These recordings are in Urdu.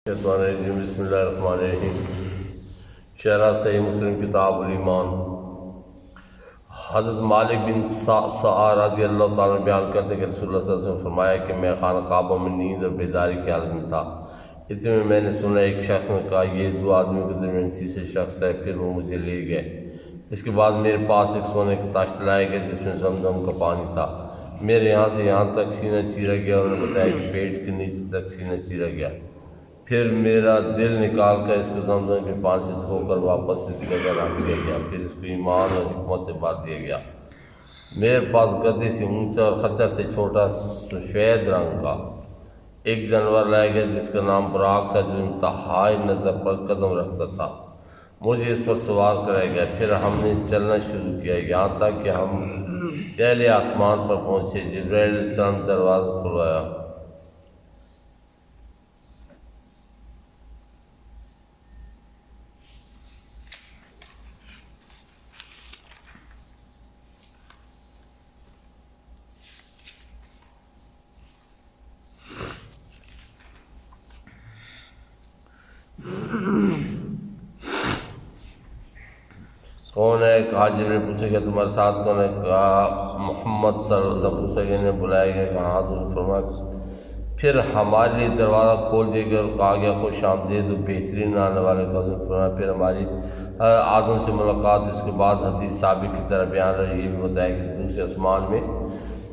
بسم اللہ الرحمن الرحیم۔ شرح صحیح مسلم کتاب الایمان۔ حضرت مالک بن سعد رضی اللہ تعالیٰ عنہ بیان کرتے کہ رسول اللہ صلی اللہ علیہ وسلم نے فرمایا کہ میں خانہ کعبہ میں نیند اور بیداری کی حالت میں تھا، اتنے میں میں نے سنا ایک شخص نے کہا یہ دو آدمی کے درمیان تیسرے شخص ہے، پھر وہ مجھے لے گئے۔ اس کے بعد میرے پاس ایک سونے کا تاشت لائے گئے جس میں زمزم کا پانی تھا، میرے یہاں سے یہاں تک سینہ چیرا گیا، انہوں نے بتایا کہ پیٹ کے نیچے تک سینہ چیرا گیا، پھر میرا دل نکال کر اس کو زمزم کے پانی سے دھو کر واپس اس جگہ رکھ دیا گیا، پھر اس کو ایمان اور حکمت سے بھر دیا گیا۔ میرے پاس گدے سے اونچا اور خچر سے چھوٹا سفید رنگ کا ایک جانور لایا گیا جس کا نام براق تھا، جو انتہائی نظر پر قدم رکھتا تھا، مجھے اس پر سوار کرایا گیا، پھر ہم نے چلنا شروع کیا یہاں تک کہ ہم پہلے آسمان پر پہنچے۔ جبرائیل علیہ السلام دروازہ کھلوایا، کون ہے؟ کہا جبرائیل نے پوچھا کہ تمہارے ساتھ کون ہے؟ کہا محمد صلی اللہ علیہ وسلم۔ پوچھا کہ انہیں بلایا گیا؟ کہا حضور۔ فرمایا پھر ہمارے لیے دروازہ کھول دیا گیا اور کہا گیا خوش آمدید بہترین آنے والے کا۔ فرمایا پھر ہماری آدم سے ملاقات۔ اس کے بعد حدیث ثابت کی طرح بیان رہی، یہ بھی بتایا کہ دوسرے آسمان میں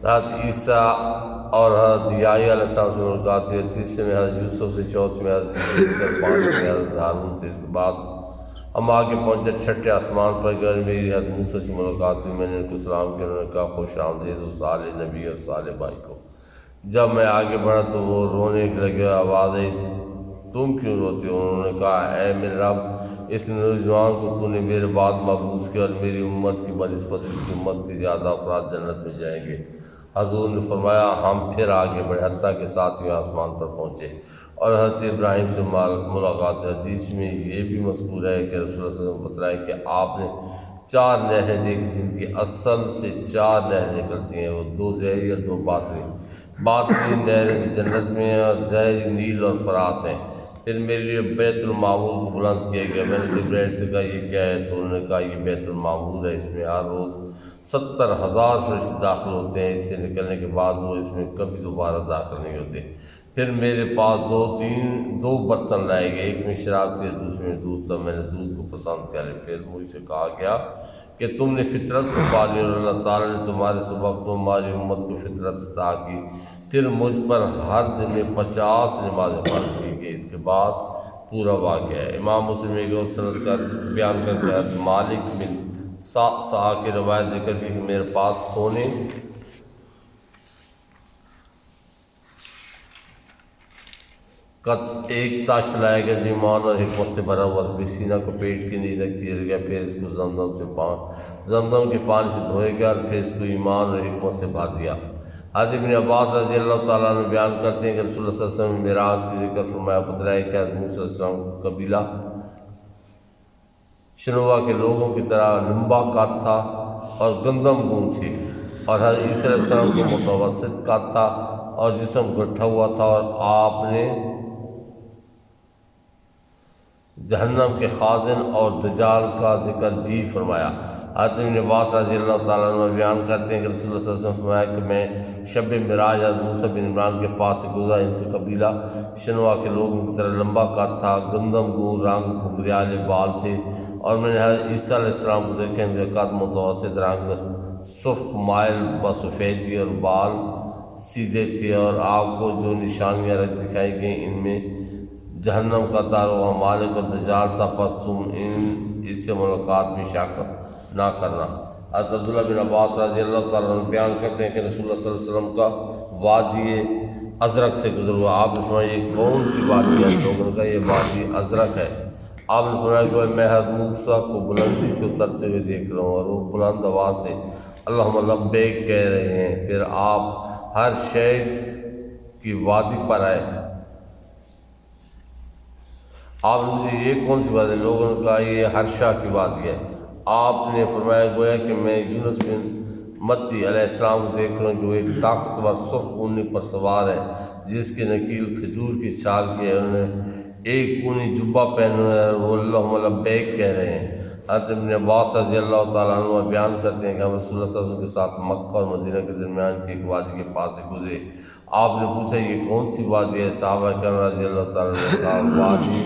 حضرت عیسیٰ اور حضرت یحییٰ علیہ السلام سے ملاقات ہوئی، تیسرے میں حضرت یوسف سے، چوتھے میں حضرت ادریس، پانچویں میں حضرت ہارون سے۔ اس کے بعد ہم آگے پہنچے چھٹے آسمان پر گئے، میری حضرت موسیٰ سے ملاقات ہوئی، میں نے ان کو سلام کیا، انہوں نے کہا خوش آمدید و صالح نبی اور صالح بھائی کو۔ جب میں آگے بڑھا تو وہ رونے لگے، آواز آئی تم کیوں روتے ہو؟ انہوں نے کہا اے میرے رب، اس نوجوان کو تو نے میرے بعد مبعوث کیا اور میری امت کی بنسبت اس کی امت کی زیادہ افراد جنت میں جائیں گے۔ حضور نے فرمایا ہم پھر آگے بڑھے حتیٰ کہ ساتویں آسمان پر پہنچے اور حضرت ابراہیم سے ملاقات ہے۔ حدیث میں یہ بھی مذکور ہے کہ رسول اللہ صلی اللہ علیہ وسلم نے بتایا کہ آپ نے 4 نہریں دیکھی جن کی اصل سے 4 نہریں نکلتی ہیں، وہ 2 ظاہری اور 2 باطنی۔ باطنی نہریں جنت میں ہیں اور ظاہری نیل اور فرات ہیں۔ پھر میرے لیے بیت المعمور کو بلند کیا گیا، میں نے جبرائیل سے کہا یہ کیا ہے؟ تو انہوں نے کہا یہ بیت المعمور ہے، اس میں ہر روز 70,000 فرشتے داخل ہوتے ہیں، اس سے نکلنے کے بعد وہ اس میں کبھی دوبارہ داخل نہیں ہوتے۔ پھر میرے پاس 2 برتن لائے گئے، ایک میں شراب تھی اور دوسرے میں دودھ تھا، میں نے دودھ کو پسند کیا۔ پھر مجھ سے کہا گیا کہ تم نے فطرت کو پالی اور اللہ تعالیٰ نے تمہارے سبب تمہاری امت کو فطرت عطا کی۔ پھر مجھ پر ہر دن میں 50 نمازیں فرض کی گئی۔ اس کے بعد پورا واقعہ ہے۔ امام مسلم ایک اور سند کا بیان کرتے ہیں، حضرت مالک بن سعد کی روایت ذکر کی کہ میرے پاس سونے کا ایک تاشت لایا گیا جو ایمان اور حکمت سے بھرا ہوا تھا، سینہ کو پیٹ کے نیچے تک چیر گیا، پھر اس کو زمزم کے پانی سے دھوئے گیا اور پھر اس کو ایمان اور حکمت سے بھر دیا۔ حضرت ابن عباس رضی اللہ تعالیٰ عنہ بیان کرتے ہیں کہ رسول اللہ صلی اللہ علیہ وسلم نے معراج کی ذکر فرمایا، بتلایا کہ حضرت موسیٰ علیہ السلام کا قبیلہ شنوا کے لوگوں کی طرح لمبا قد تھا اور گندم گون تھی، اور حضرت عیسیٰ علیہ السلام کو متوسط قد تھا اور جسم گٹھا ہوا تھا، اور آپ نے جہنم کے خازن اور دجال کا ذکر بھی فرمایا۔ حضرت ابن عباس رضی اللہ تعالیٰ عنہ بیان کرتے ہیں کہ رسول اللہ صلی اللہ علیہ وسلم نے فرمایا کہ میں شب معراج حضرت موسیٰ بن عمران کے پاس سے گزرا، ان کا قبیلہ شنوا کے لوگوں کی طرح لمبا قد تھا، گندم گون رنگ، گھگریالے بال تھے، اور میں نے حضرت عیسیٰ علیہ السلام کو دیکھا، ان کے قد متوسط رنگ، سرخ مائل بسفیدی اور بال سیدھے تھے، اور آپ کو جو نشانیاں دکھائی گئیں ان میں جہنم کا دار و مالک اور دجال تھا، پس تم اس سے ملاقات میں شک نہ کرنا۔ حضرت عبداللہ بن عباس رضی اللہ تعالیٰ عنہ بیان کرتے ہیں کہ رسول اللہ صلی اللہ علیہ وسلم کا وادی ازرق سے گزر ہوا، آپ نے فرمایا یہ کون سی وادی ہے؟ لوگوں نے کہا یہ وادی ازرق ہے۔ آپ نے فرمایا کہ میں حضرت موسیٰ کو بلندی سے اترتے ہوئے دیکھ رہا ہوں اور وہ بلند آواز سے اللہم لبیک کہہ رہے ہیں، پھر آپ ہر شے کی وادی پر آئے۔ آپ نے مجھے یہ کون سی وادی ہے؟ لوگوں نے کہا یہ ہرشا کی وادی ہے۔ آپ نے فرمایا گویا کہ میں یونس بن متی علیہ السلام کو دیکھ رہا ہوں جو ایک طاقتور سرخ اونی پر سوار ہے جس کی نکیل کھجور کی چھال کی ہے، انہوں نے ایک اونی جبہ پہنے ہوئے اور وہ اللہم لبیک کہہ رہے ہیں۔ حضرت ابن عباس رضی اللہ تعالیٰ عنہ بیان کرتے ہیں کہ ہم رسول اللہ صلی اللہ علیہ وسلم کے ساتھ مکہ اور مدینہ کے درمیان کی ایک وادی کے پاس سے گزرے۔ آپ نے پوچھا یہ کون سی وادی ہے؟ صحابہ کرام رضی اللہ تعالیٰ عنہ کا وادی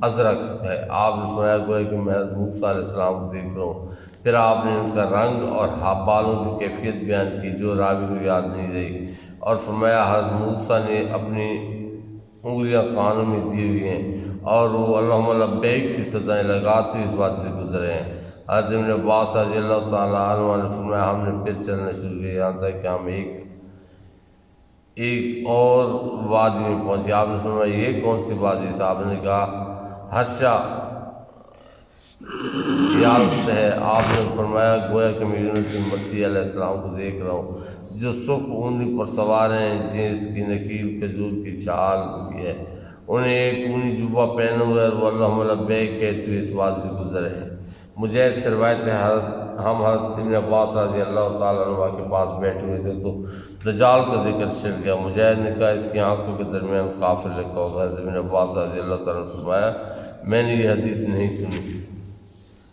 ازرق ہے۔ آپ نے فرمایا گویا کہ میں حضرت موسیٰ علیہ السلام کو دیکھ رہا ہوں۔ پھر آپ نے ان کا رنگ اور بالوں کی کیفیت بیان کی جو راوی کو یاد نہیں رہی، اور فرمایا حضرت موسیٰ نے اپنی انگلیاں کانوں میں دی ہوئی ہیں اور وہ اللہم لبیک کی صدائیں لگاتے ہوئے اس بات سے گزرے ہیں۔ حضرت ابن عباس رضی اللہ تعالیٰ عنہ نے فرمایا ہم نے پھر چلنا شروع کیا یہاں تک کہ ہم ایک اور وادی میں پہنچے۔ آپ نے فرمایا یہ کون سی وادی؟ صاحب نے کہا ہرشا یالت ہے۔ آپ نے فرمایا گویا کہ میں یونس بن متی علیہ السلام کو دیکھ رہا ہوں جو سرخ اونی پر سوار ہیں جس کی نکیل کھجور کی چھال بھی ہے، انہیں ایک اونی جبہ پہنے ہوئے اور وہ اللہم لبیک کہتے ہوئے اس وادی سے گزرے ہیں۔ مجاہد سے روایت ہے ہم حضرت ابن عباس رضی اللہ تعالیٰ عنہ کے پاس بیٹھے ہوئے تھے تو دجال کا ذکر چھڑ گیا۔ مجاہد نے کہا اس کی آنکھوں کے درمیان کافر لکھا ہوگا۔ حضرت ابن عباس رضی اللہ تعالیٰ عنہ نے فرمایا میں نے یہ حدیث نہیں سنی۔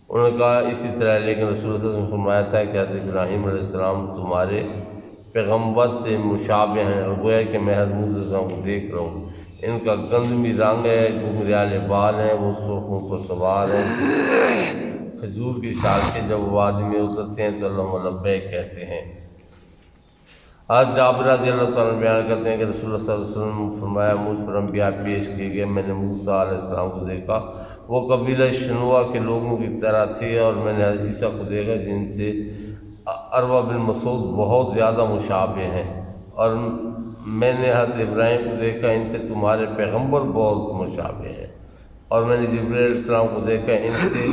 انہوں نے کہا اسی طرح لیکن رسول اللہ صلی اللہ علیہ وسلم نے فرمایا تھا کہ حضرت ابراہیم علیہ السلام تمہارے پیغمبر سے مشابہ ہیں، اور گویا کہ میں حضرت موسیٰ علیہ السلام کو دیکھ رہا ہوں۔ ان کا گندمی رنگ ہے، گھگریالے بال ہیں، وہ سرخوں پر سوار ہیں، کھجور کی شاخیں جب وہ وادی میں اترتے ہیں تو اللہم لبیک کہتے ہیں۔ حضرت جابر رضی اللہ تعالیٰ عنہ بیان کرتے ہیں کہ رسول اللہ صلی اللہ علیہ وسلم نے فرمایا مجھ پر انبیاء پیش کیے گئے، میں نے موسیٰ علیہ السلام کو دیکھا، وہ قبیلہ شنوا کے لوگوں کی طرح تھے، اور میں نے حضرت عیسیٰ کو دیکھا جن سے عروہ بن مسعود بہت زیادہ مشابہ ہیں، اور میں نے حضرت ابراہیم کو دیکھا ان سے تمہارے پیغمبر بہت مشابہ ہیں، اور میں نے جبرائیل علیہ السلام کو دیکھا ان سے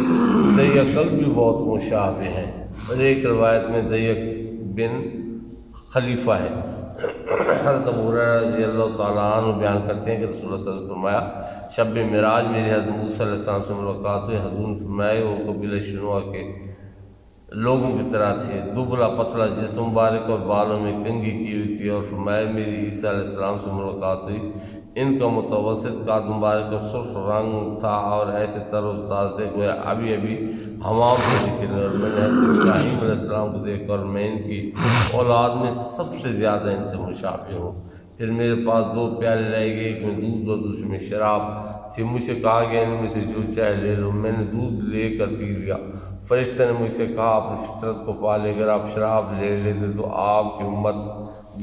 دیقل بھی بہت مشابہ ہیں، اور ایک روایت میں دیق بن خلیفہ ہے۔ حضرت ابو ہریرہ رضی اللہ تعالیٰ عنہ بیان کرتے ہیں کہ رسول اللہ صلی اللہ علیہ وسلم نے فرمایا شب معراج میری حضرت موسیٰ علیہ السلام سے ملاقات ہوئی۔ حضور نے فرمایا وہ قبیلہ شنوا کے لوگوں کی طرح تھے، دبلا پتلا جسم مبارک اور بالوں میں کنگھی کی ہوئی تھی، اور فرمایا میری عیسیٰ علیہ السلام سے ملاقات ہوئی، ان کا متوسط قد مبارک اور سرخ رنگ تھا اور ایسے تر و تازہ تھے گویا ابھی حمام سے نکلے، اور میں نے حضرت ابراہیم علیہ السلام کو دیکھا اور میں ان کی اولاد میں سب سے زیادہ ان سے مشابہ ہوں۔ پھر میرے پاس 2 پیالے لائے گئے، ایک میں دودھ اور دوسرے میں شراب تھی، مجھ سے کہا گیا ان میں سے جو چاہے لے لو، میں نے دودھ لے کر پی لیا۔ فرشتہ نے مجھ سے کہا اپنی فطرت کو پالے اگر آپ شراب لے لیتے تو آپ کی امت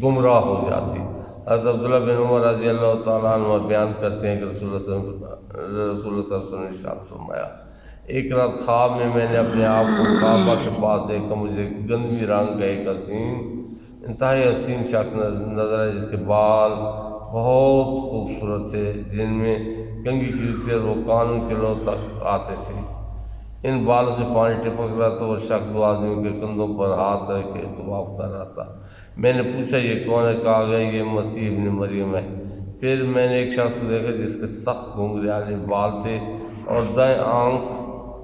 گمراہ ہو جاتی۔ حضرت عبداللہ بن عمر رضی اللہ تعالیٰ عنہ بیان کرتے ہیں کہ رسول اللہ صلی اللہ علیہ وسلم نے ارشاد فرمایا ایک رات خواب میں نے اپنے آپ کو کعبہ کے پاس دیکھا، مجھے گندمی رنگ کا ایک انتہائی حسین شخص نظر آیا جس کے بال بہت خوبصورت تھے، جن میں کنگھی کی ہوئی تھی اور وہ کانوں کے لو تک آتے تھے، ان بالوں سے پانی ٹپک رہا تھا، اور شخص وہ آدمی کے کندھوں پر ہاتھ رکھ کے طواف کر رہا تھا۔ میں نے پوچھا یہ کون ہے؟ کہا گیا یہ مسیح ابن مریم ہے۔ پھر میں نے ایک شخص کو دیکھا جس کے سخت گھنگریالے بال تھے اور دائیں آنکھ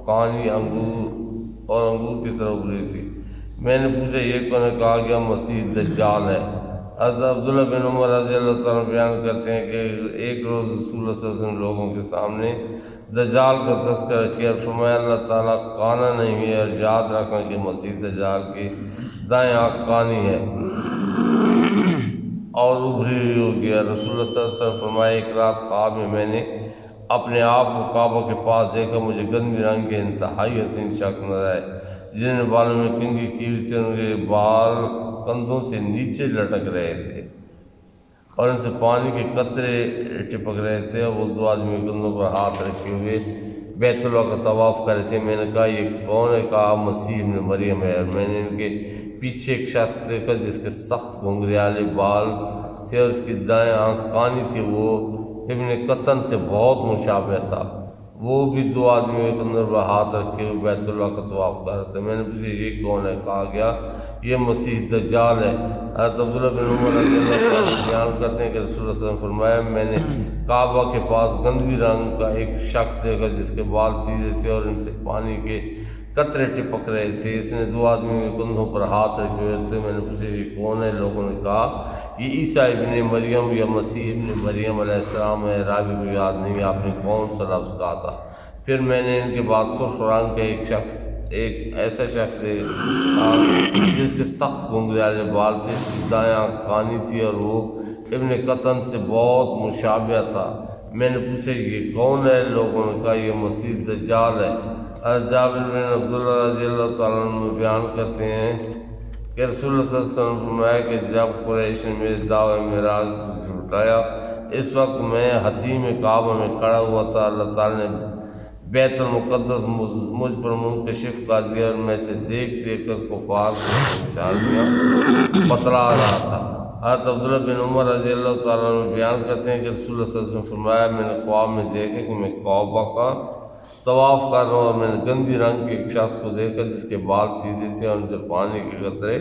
کانی انگور کی طرح ابری تھی۔ میں نے پوچھا یہ کون ہے؟ کہا گیا مسیح دجال ہے۔ حضرت عبداللہ بن عمر رضی اللہ تعالیٰ بیان کرتے ہیں کہ ایک روز رسول اللہ صلی اللہ علیہ وسلم لوگوں کے سامنے دجال کا تذکرہ کیا، فرمایا اللہ تعالیٰ کانا نہیں ہے، اور یاد رکھنا کہ مسیح دجال کی دائیں آنکھ کانی ہے اور ابری ہوئی ہوگی۔ رسول اللہ صلی اللہ علیہ وسلم فرمایا ایک رات خواب میں نے اپنے آپ کو کعبہ کے پاس دیکھا، مجھے گندمی رنگ کے انتہائی حسین شخص نظر آئے جن نے بالوں میں کنگھی کی ہوئی تھی، ان کے بال کندھوں سے نیچے لٹک رہے تھے اور ان سے پانی کے قطرے ٹپک رہے تھے، اور وہ 2 آدمی کندھوں پر ہاتھ رکھے ہوئے بیت اللہ کا طواف کر رہے تھے۔ میں نے کہا یہ کون ہے؟ کہا مسیح ابن مریم ہے۔ اور میں نے ان کے پیچھے ایک شخص دیکھا جس کے سخت گھنگریالے بال تھے اور اس کی دائیں آنکھ کانی تھی، وہ ابن قطن سے بہت مشابہ تھا، وہ بھی 2 آدمیوں کے کندھوں پر ہاتھ رکھے ہوئے بیت اللہ کا طواف کر رہے تھے۔ میں نے پوچھا یہ کون ہے؟ کہا گیا یہ مسیح دجال ہے۔ حضرت عبداللہ بن عمر رضی اللہ عنہ بیان کرتے ہیں کہ رسول اللہ صلی اللہ علیہ وسلم فرمایا میں نے کعبہ کے پاس گندمی رنگ کا ایک شخص دیکھا جس کے بال سیدھے تھے اور ان سے پانی کے قطرے ٹپک رہے تھے۔ اس نے دو آدمیوں کے کندھوں پر ہاتھ رکھے ہوئے تھے۔ میں نے پوچھا یہ کون ہے؟ لوگوں نے کہا یہ عیسیٰ ابن مریم یا مسیح ابن مریم علیہ السلام ہے۔ راوی کو یاد نہیں آپ نے کون سا لفظ کہا تھا۔ پھر میں نے ان کے بعد سرخ رنگ کا ایک ایسا شخص تھا جس کے سخت گھنگریالے بال تھے، دایاں کانی تھی اور وہ ابن قطن سے بہت مشابہ تھا۔ میں نے پوچھا یہ کون ہے؟ لوگوں نے کہا یہ مسیح دجال ہے۔ جابر بن عبداللہ رضی اللہ تعالیٰ عنہ بیان کرتے ہیں کہ رسول اللہ صلی اللہ علیہ وسلم فرمایا کہ جب قریش نے میرے دعوی معراج کو جھٹلایا، اس وقت میں حتیم کعبہ میں کھڑا ہوا تھا۔ اللہ تعالیٰ نے بیت المقدس مجھ پر منکشف کر دیا اور میں سے دیکھ دیکھ کر کفار کو نشانیاں بتلا رہا تھا۔ حضرت عبداللہ بن عمر رضی اللہ تعالیٰ عنہ بیان کرتے ہیں کہ رسول اللہ صلی اللہ علیہ وسلم فرمایا میں نے خواب میں دیکھا کہ میں کعبہ کا طواف کر رہا ہوں اور میں نے گندی رنگ کے ایک شخص کو دیکھا جس کے بال سیدھے تھے اور ان سے پانی کے قطرے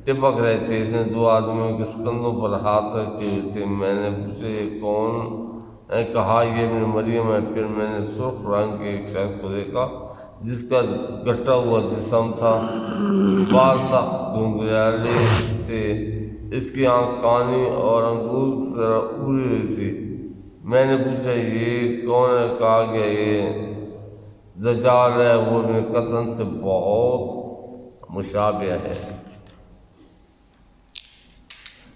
ٹپک رہے تھے۔ اس نے دو آدمیوں کے کندھوں پر ہاتھ رکھے ہوئے تھے۔ میں نے پوچھا یہ کون ہے؟ کہا یہ ابن مریم ہے۔ پھر میں نے سرخ رنگ کے ایک شخص کو دیکھا جس کا گٹا ہوا جسم تھا، بال سخت گھنگریالے تھے، اس کی آنکھ کانی اور انگور کی طرح اڑی ہوئی تھی۔ میں نے پوچھا یہ کون ہے؟ کہا گیا یہ دجال ہے، وہ ابن قطن سے بہت مشابہ ہے۔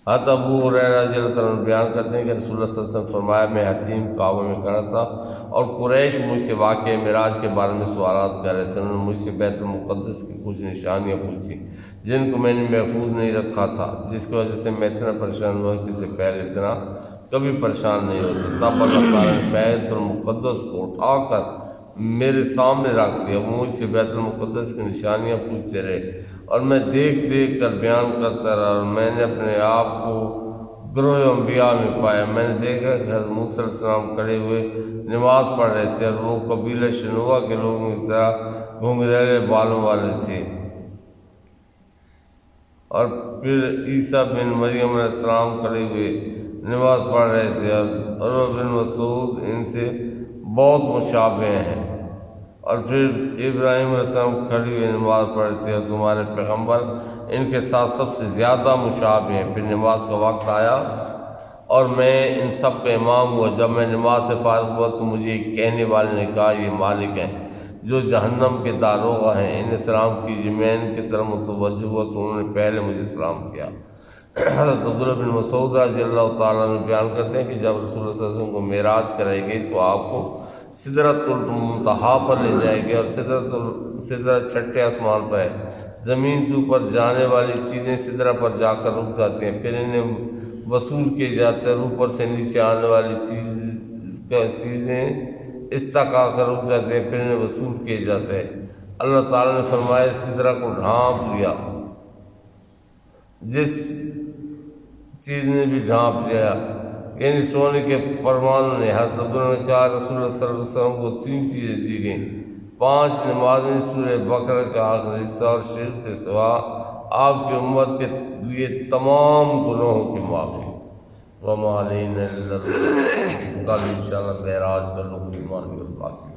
حضرت ابو ہریرہ رضی اللہ تعالیٰ عنہ بیان کرتے ہیں کہ رسول اللہ صلی اللہ علیہ وسلم فرمایا میں حتیم کعبہ میں کھڑا تھا اور قریش مجھ سے واقعہ معراج کے بارے میں سوالات کر رہے تھے۔ انہوں نے مجھ سے بیت المقدس کی کچھ نشانیاں پوچھی جن کو میں نے محفوظ نہیں رکھا تھا، جس کی وجہ سے میں اتنا پریشان ہوا کہ اس سے پہلے اتنا کبھی پریشان نہیں ہوتا۔ تب اللہ تعالیٰ نے بیت المقدس کو اٹھا کر میرے سامنے رکھ دیا۔ وہ مجھ سے بیت المقدس کی نشانیاں پوچھتے رہے اور میں دیکھ دیکھ کر بیان کرتا رہا، اور میں نے اپنے آپ کو گروہ انبیاء میں پایا۔ میں نے دیکھا کہ حضرت موسیٰ علیہ السلام کھڑے ہوئے نماز پڑھ رہے تھے اور وہ قبیلہ شنوہ کے لوگوں کی طرح گھنگریلے بالوں والے تھے، اور پھر عیسیٰ بن مریم علیہ السلام کھڑے ہوئے نماز پڑھ رہے تھے، اور عروہ بن مسعود ان سے بہت مشابہ ہیں، اور پھر ابراہیم علیہ السلام کھڑی ہوئی نماز پڑھ رہے تھے اور تمہارے پیغمبر ان کے ساتھ سب سے زیادہ مشابہ ہیں۔ پھر نماز کا وقت آیا اور میں ان سب کا امام ہوا۔ جب میں نماز سے فارغ ہوا تو مجھے ایک کہنے والے نے کہا یہ مالک ہیں جو جہنم کے داروغہ ہیں، انہیں سلام کیجیے۔ میں ان کی طرف متوجہ ہوا تو انہوں نے پہلے مجھے سلام کیا۔ حضرت عبداللہ بن مسعود رضی اللہ تعالیٰ عنہ بیان کرتے ہیں کہ جب رسول اللہ صلی اللہ علیہ وسلم کو معراج کرائی گئی تو آپ کو سدرۃ المنتہا پر لے جائے گی، اور سدرۃ چھٹے آسمان پر ہے۔ زمین سے اوپر جانے والی چیزیں سدرہ پر جا کر رک جاتی ہیں، پھر انہیں وصول کیے جاتے ہیں، اور اوپر سے نیچے آنے والی چیزیں اس تک آ کر رک جاتے ہیں، پھر انہیں وصول کیے جاتے ہیں۔ اللہ تعالیٰ نے فرمایا سدرہ کو ڈھانپ لیا، جس چیز نے بھی ڈھانپ لیا، یعنی سونے کے پروانوں نے۔ حضرت عبداللہ نے کہا رسول اللہ صلی اللہ علیہ وسلم کو 3 چیزیں دی گئیں، 5 نمازیں، سورہ بقرہ کا آخری حصہ اور شرک کے سوا آپ کی امت کے لیے تمام گناہوں کی معافی۔ وَمَا عَلَيْنَا إِلَّا الْبَلَاغُ۔ کل انشاءاللہ معراج کا لوگ ایمان اور باقی